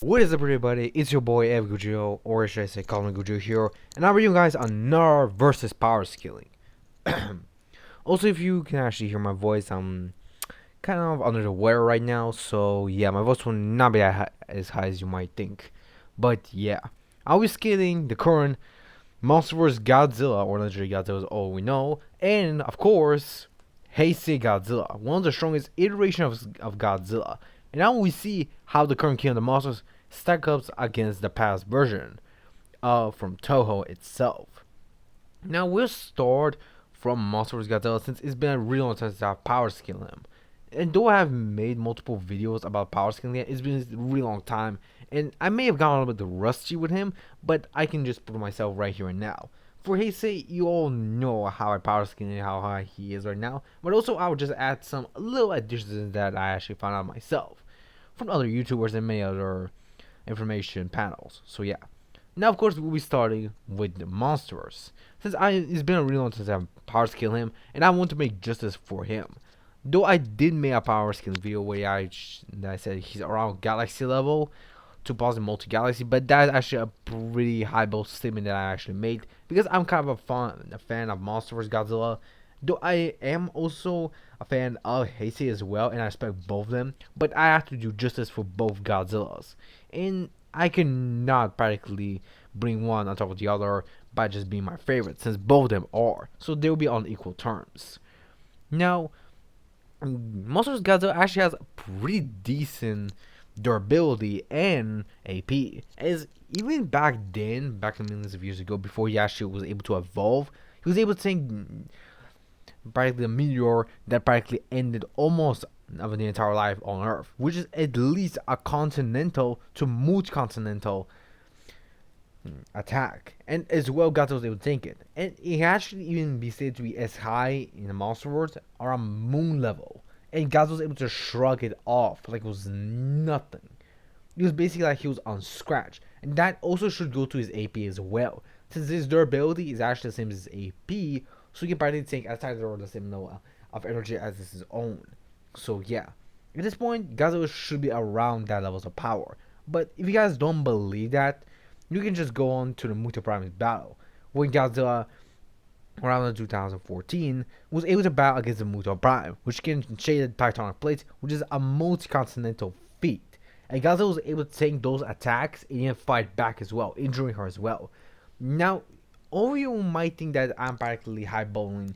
What is up, everybody? It's your boy Heisei Godzilla, or should I say, call me Godzilla here, and I'm bringing you guys another versus power scaling. Also, if you can actually hear my voice, I'm kind of under the weather right now, so yeah, my voice will not be as high as you might think. But yeah, I'll be scaling the current MonsterVerse Godzilla, or Legendary Godzilla is all we know, and of course, Heisei Godzilla, one of the strongest iterations of Godzilla. And now we see how the current King of the Monsters stack up against the past version from Toho itself. Now we'll start from MonsterVerse Godzilla since it's been a really long time since I've power scaled him. And though I have made multiple videos about power scaling, it's been a really long time, and I may have gotten a little bit rusty with him, but I can just prove myself right here and now. For Heisei, you all know how I power scale and how high he is right now, but also I will just add some little additions that I actually found out myself from other YouTubers and many other information panels. So yeah. Now of course we'll be starting with the monsters. It's been a really long time since I've power scaled him, and I want to make justice for him. Though I did make a power scaling video where I said he's around galaxy level to pause in multi galaxy, but that's actually a pretty high bold statement that I actually made because I'm kind of a fan of MonsterVerse Godzilla. Though I am also a fan of Heisei as well, and I respect both of them, but I have to do justice for both Godzillas. And I cannot practically bring one on top of the other by just being my favorite, since both of them are. So they will be on equal terms. Now, MonsterVerse Godzilla actually has pretty decent durability and AP. As even back then, back millions of years ago, before he actually was able to evolve, he was able to take practically a meteor that practically ended almost of the entire life on Earth, which is at least a continental to multi-continental attack. And as well, Godzilla was able to take it. And it actually even be said to be as high in the monster world around moon level. And Godzilla was able to shrug it off like it was nothing. It was basically like he was on scratch. And that also should go to his AP as well. Since his durability is actually the same as his AP, so he can practically take outside the same level of energy as his own. So yeah. At this point, Godzilla should be around that levels of power. But if you guys don't believe that, you can just go on to the Muta Prime's battle, when Godzilla, around 2014, was able to battle against the Muta Prime, which can shaded tectonic plates, which is a multi-continental feat. And Godzilla was able to take those attacks and even fight back as well, injuring her as well. Now, all of you might think that I'm practically highballing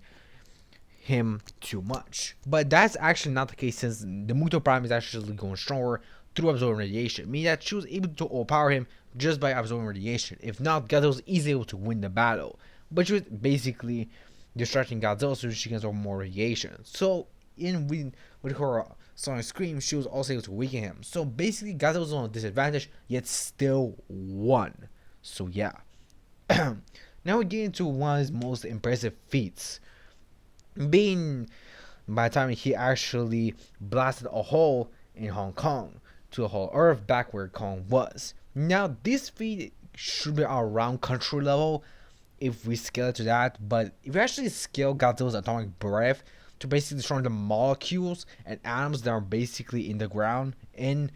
him too much, but that's actually not the case, since the Muto Prime is actually going stronger through absorbing radiation, meaning that she was able to overpower him just by absorbing radiation. If not, Godzilla was easily able to win the battle, but she was basically distracting Godzilla so she can absorb more radiation. So with her sonic scream, she was also able to weaken him. So basically, Godzilla was on a disadvantage, yet still won. So yeah. Now we get into one of his most impressive feats, being by the time he actually blasted a hole in Hong Kong to a whole Earth back where Kong was. Now this feat should be around country level if we scale it to that, but if we actually scale Godzilla's atomic breath to basically destroy the molecules and atoms that are basically in the ground and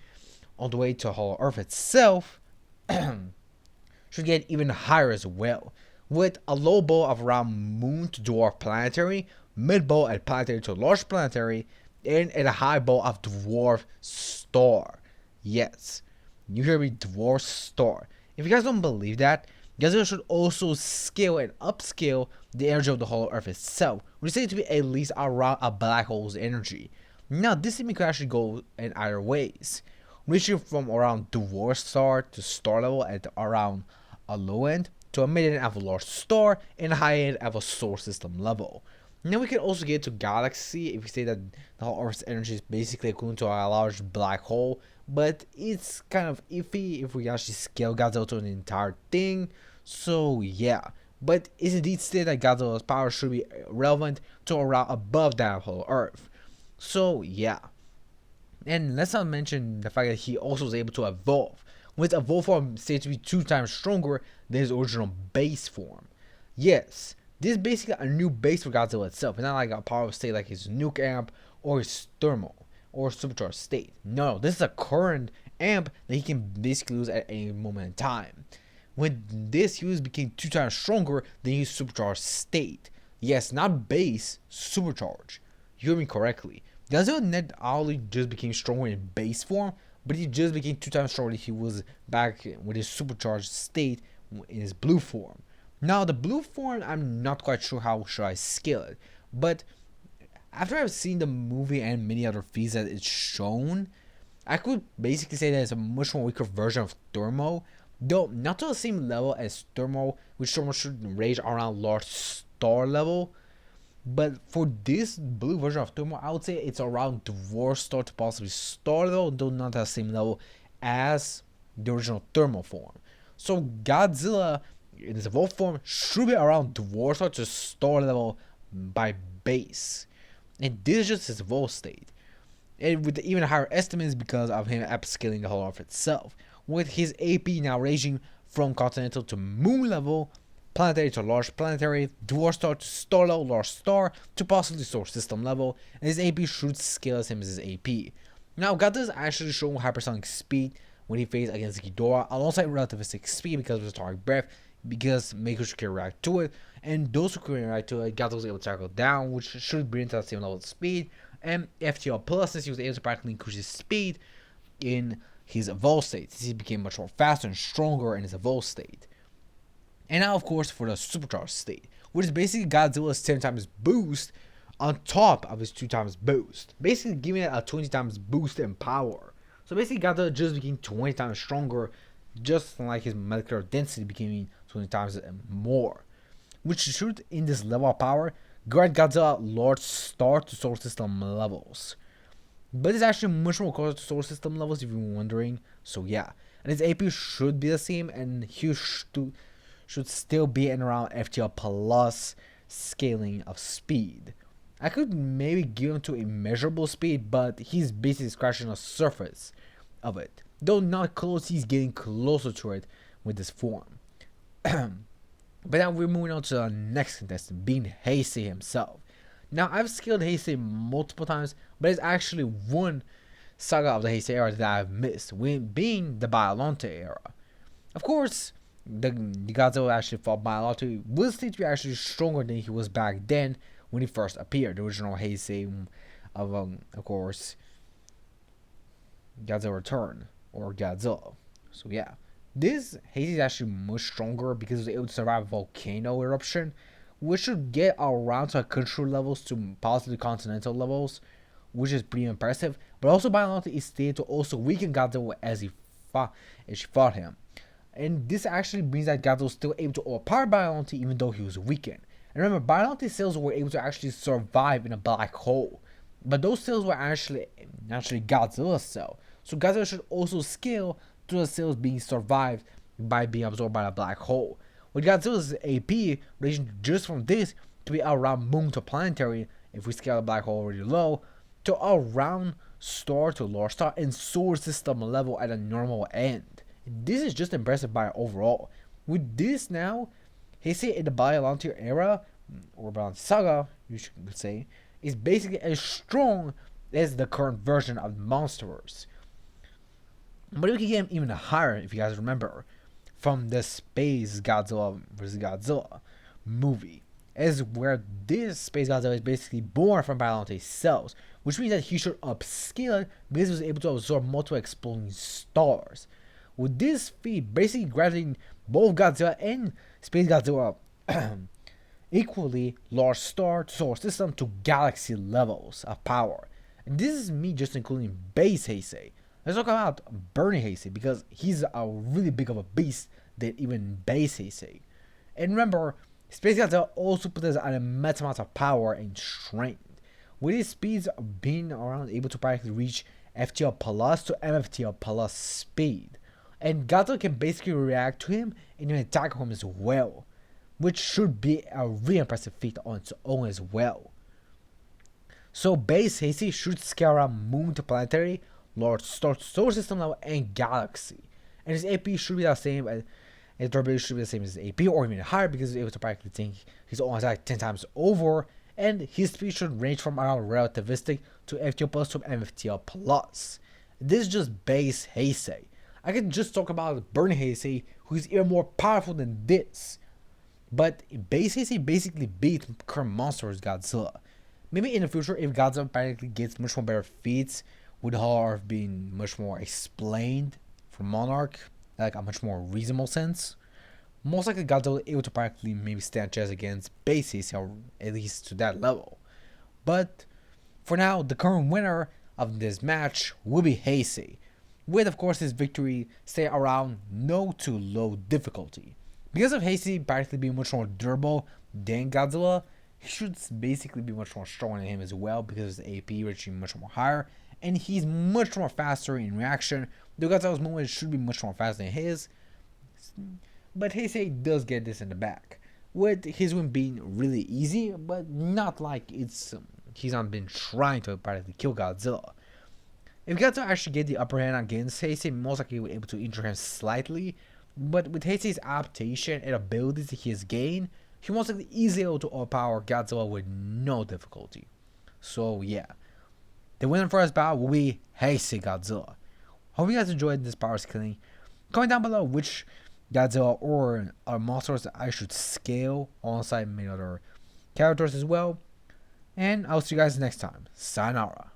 on the way to whole Earth itself, should get even higher as well, with a low bow of around moon to dwarf planetary, mid bow at planetary to large planetary, and at a high bow of dwarf star. Yes, you hear me, dwarf star. If you guys don't believe that, Godzilla should also scale and upscale the energy of the whole Earth itself, which is said to be at least around a black hole's energy. Now, this statement could actually go in either ways, reaching from around dwarf star to star level at around a low end to a mid end of a large star and a high end of a solar system level. Now we can also get to galaxy if we say that the whole Earth's energy is basically equivalent to a large black hole, but it's kind of iffy if we actually scale Godzilla to an entire thing. So yeah, but it's indeed stated that Godzilla's power should be relevant to around above that whole Earth. So yeah. And let's not mention the fact that he also was able to evolve, with evolved form said to be 2 times stronger than his original base form. Yes, this is basically a new base for Godzilla itself. It's not like a power state like his nuke amp or his thermal or supercharged state. No, this is a current amp that he can basically use at any moment in time. When this use became 2 times stronger than his supercharged state. Yes, not base, supercharge. You heard me correctly. Godzilla not only just became stronger in base form, but he just became 2 times stronger than he was back with his supercharged state in his blue form. Now the blue form, I'm not quite sure how should I scale it, but after I've seen the movie and many other feats that it's shown, I could basically say that it's a much more weaker version of Thermo, though not to the same level as Thermo, which Thermo should range around large star level. But for this blue version of Thermo, I would say it's around Dwarf Star to possibly Star level, though not at the same level as the original Thermo form. So Godzilla in its evolved form should be around Dwarf Star to Star level by base. And this is just his evolved state. And with even higher estimates because of him upscaling the whole of itself. With his AP now ranging from continental to moon level, planetary to large planetary, dwarf star to star level, large star, to possibly solar system level, and his AP should scale as him as his AP. Now, Godzilla's actually showing hypersonic speed when he faced against Ghidorah, alongside relativistic speed because of his atomic breath, because makers can react to it, and those who can react to it, Godzilla was able to tackle down, which should bring to the same level of speed, and FTL Plus, since he was able to practically increase his speed in his evolved state, he became much more faster and stronger in his evolved state. And now, of course, for the supercharged state, which is basically Godzilla's 10 times boost on top of his 2 times boost, basically giving it a 20 times boost in power. So basically, Godzilla just became 20 times stronger, just like his molecular density became 20 times more, which should, in this level of power, grant Godzilla large star to solar system levels. But it's actually much more closer to solar system levels if you're wondering. So yeah, and his AP should be the same, and he should still be in around FTL plus scaling of speed. I could maybe give him to immeasurable speed, but he's basically scratching the surface of it. Though not close, he's getting closer to it with this form. But now we're moving on to the next contestant, being Heisei himself. Now, I've scaled Heisei multiple times, but it's actually one saga of the Heisei era that I've missed, being the Biollante era. Of course, the Godzilla actually fought Biollante was said to be actually stronger than he was back then when he first appeared. The original Heisei of course, Godzilla Return, or Godzilla. So yeah. This Heisei is actually much stronger because it was able to survive a volcano eruption, which should get around to country levels to possibly continental levels, which is pretty impressive. But also Biollante is stated to also weaken Godzilla as she fought him. And this actually means that Godzilla was still able to overpower Biollante even though he was weakened. And remember, Biollante cells were able to actually survive in a black hole. But those cells were actually Godzilla's cell. So Godzilla should also scale to the cells being survived by being absorbed by a black hole. With Godzilla's AP ranging just from this to be around moon to planetary, if we scale the black hole already low, to around star to large star and solar system level at a normal end. This is just impressive by overall. With this now, Heisei in the Biollante era, or Biollante saga, you could say, is basically as strong as the current version of MonsterVerse. But we can get him even higher if you guys remember from the Space Godzilla vs. Godzilla movie, as where this Space Godzilla is basically born from Biollante cells, which means that he should upscale it because he was able to absorb multiple exploding stars. With this feat basically granting both Godzilla and Space Godzilla equally large star to solar system to galaxy levels of power. And this is me just including base Heisei. Let's talk about Burning Heisei because he's a really big of a beast than even base Heisei. And remember, Space Godzilla also possesses an immense amount of power and strength, with his speeds being around able to practically reach FTL plus to MFTL plus speed. And Godzilla can basically react to him and even attack him as well, which should be a really impressive feat on its own as well. So base Heisei should scale around moon to planetary, large star to solar system level, and galaxy. And his AP should be the same as his durability should be the same as his AP or even higher because he's able to practically think his own attack 10 times over, and his speed should range from around relativistic to FTL plus to MFTL plus. This is just base Heisei. I can just talk about Burn Heisei, who's even more powerful than this. But base Heisei basically beat current MonsterVerse Godzilla. Maybe in the future, if Godzilla practically gets much more better feats, would have been much more explained for Monarch, like a much more reasonable sense. Most likely Godzilla able to practically maybe stand a chance against base Heisei, or at least to that level. But for now, the current winner of this match will be Heisei, with of course his victory stay around no to low difficulty. Because of Heisei practically being much more durable than Godzilla, he should basically be much more stronger than him as well because his AP reaching much more higher, and he's much more faster in reaction. The Godzilla's movement should be much more faster than his, but Heisei does get this in the back, with his win being really easy, but not like he's not been trying to practically kill Godzilla. If Godzilla actually get the upper hand against Heisei, most likely will be able to injure him slightly, but with Heisei's adaptation and abilities he has gained, he most likely easily able to overpower Godzilla with no difficulty. So yeah, the winner for this battle will be Heisei Godzilla. Hope you guys enjoyed this power scaling. Comment down below which Godzilla or other monsters that I should scale alongside many other characters as well. And I'll see you guys next time. Sayonara.